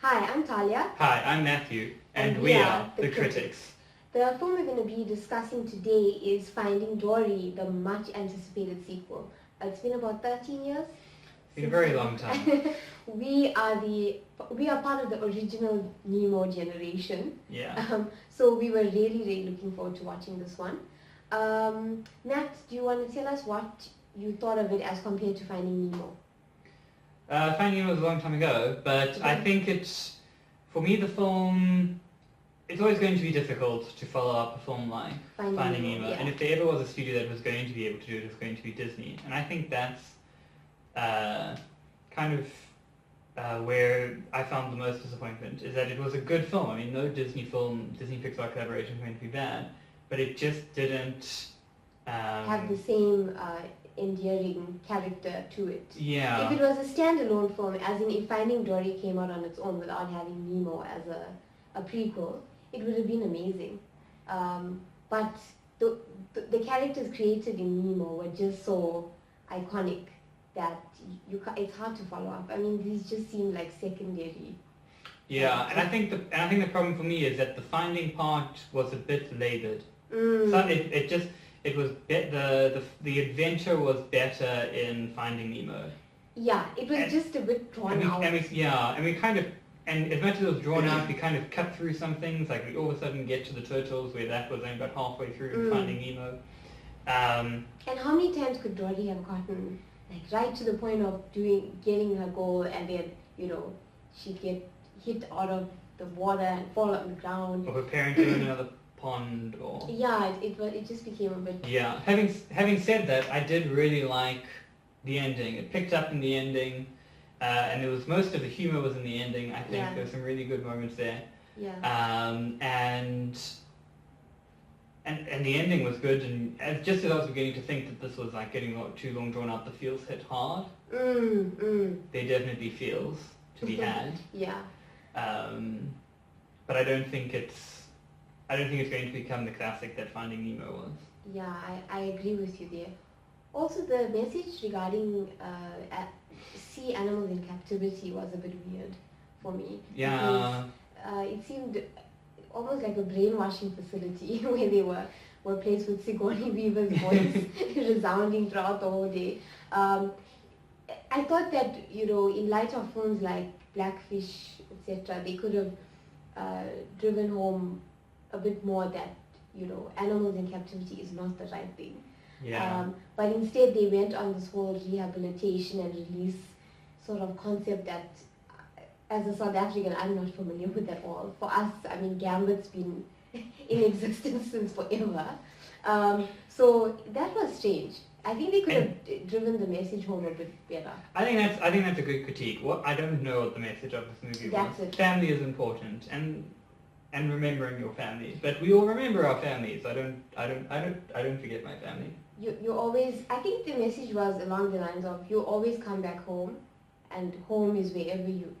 Hi, I'm Talia. Hi, I'm Matthew, and we are the critics. The film we're going to be discussing today is Finding Dory, the much anticipated sequel. It's been about 13 years. It's been a very long time. we are part of the original Nemo generation. Yeah. So we were really looking forward to watching this one. Matt, do you want to tell us what you thought of it as compared to Finding Nemo? Finding Nemo was a long time ago, but I think it's, for me, the film, it's always going to be difficult to follow up a film like Finding Nemo. Yeah. And if there ever was a studio that was going to be able to do it, it's going to be Disney. And I think that's kind of where I found the most disappointment, is that it was a good film. I mean, no Disney Pixar collaboration is going to be bad, but it just didn't have the same endearing character to it. Yeah. If it was a standalone film, as in if Finding Dory came out on its own without having Nemo as a prequel, it would have been amazing. But the characters created in Nemo were just so iconic that it's hard to follow up. I mean, these just seem like secondary. Yeah, and I think the problem for me is that the finding part was a bit laboured. So it was the adventure was better in Finding Nemo. Yeah, it was just a bit drawn out. And as much as it was drawn out, we kind of cut through some things. Like we all of a sudden get to the turtles, where that was only about halfway through in Finding Nemo. And how many times could Dory have gotten right to the point of getting her goal, and then she'd get hit out of the water and fall on the ground, or her parent in another pond, or it just became a bit. Yeah, having said that, I did really like the ending. It picked up in the ending, and there was most of the humor was in the ending. I think there were some really good moments there. Yeah. And the ending was good, and just as I was beginning to think that this was like getting too long drawn out, the feels hit hard. There definitely feels to be had. Yeah. But I don't think it's going to become the classic that Finding Nemo was. Yeah, I agree with you there. Also, the message regarding sea animals in captivity was a bit weird for me. Yeah. Because, it seemed almost like a brainwashing facility where they were placed with Sigourney Weaver's voice resounding throughout the whole day. I thought that, in light of films like Blackfish, etc., they could have driven home a bit more that, animals in captivity is not the right thing. Yeah. But instead they went on this whole rehabilitation and release sort of concept that, as a South African, I'm not familiar with at all. For us, I mean, Gambit's been in existence since forever. So that was strange. I think they could have driven the message home a bit better. I think that's a good critique. I don't know what the message of this movie was. That's it. Family is important, and remembering your family. But we all remember our families. I don't forget my family. You always. I think the message was along the lines of you always come back home, and home is wherever you.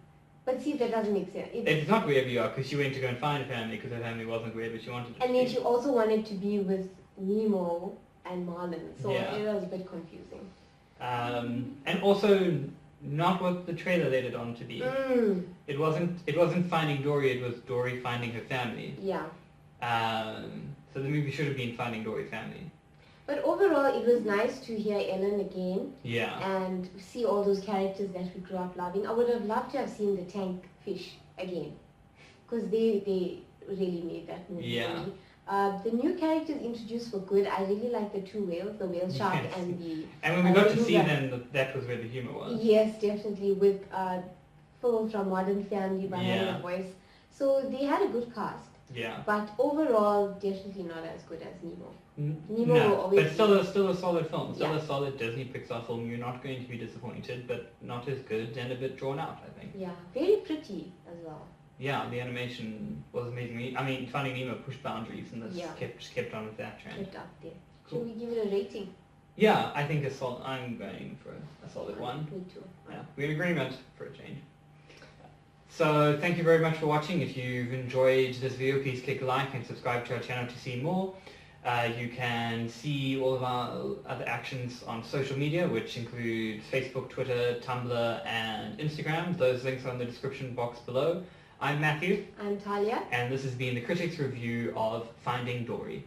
But see, that doesn't make sense. It's not wherever you are, because she went to go and find a family because her family wasn't wherever she wanted to be. And then she also wanted to be with Nemo and Marlin, so Yeah. it was a bit confusing. And also not what the trailer led it on to be. It wasn't Finding Dory, it was Dory finding her family. Yeah. So the movie should have been Finding Dory's family. But overall, it was nice to hear Ellen again. Yeah. And see all those characters that we grew up loving. I would have loved to have seen the tank fish again, because they really made that movie for me. The new characters introduced were good. I really liked the two whales, the whale shark and the... And when we got to see them, that was where the humor was. Yes, definitely, with Phil from Modern Family behind the voice. So they had a good cast. Yeah. But overall, definitely not as good as Nemo. Nemo no, will always but still a solid film. Still Yeah. a solid Disney Pixar film. You're not going to be disappointed, but not as good and a bit drawn out, I think. Yeah, very pretty as well. Yeah, the animation was amazing. I mean, Finding Nemo pushed boundaries, and this kept on with that trend. Kept up there. Cool. Should we give it a rating? Yeah, I think I'm going for a solid 1. Me too. Yeah, we're in agreement for a change. So thank you very much for watching. If you've enjoyed this video, please click like and subscribe to our channel to see more. You can see all of our other actions on social media, which include Facebook, Twitter, Tumblr, and Instagram. Those links are in the description box below. I'm Matthew. I'm Talia. And this has been the Critics' Review of Finding Dory.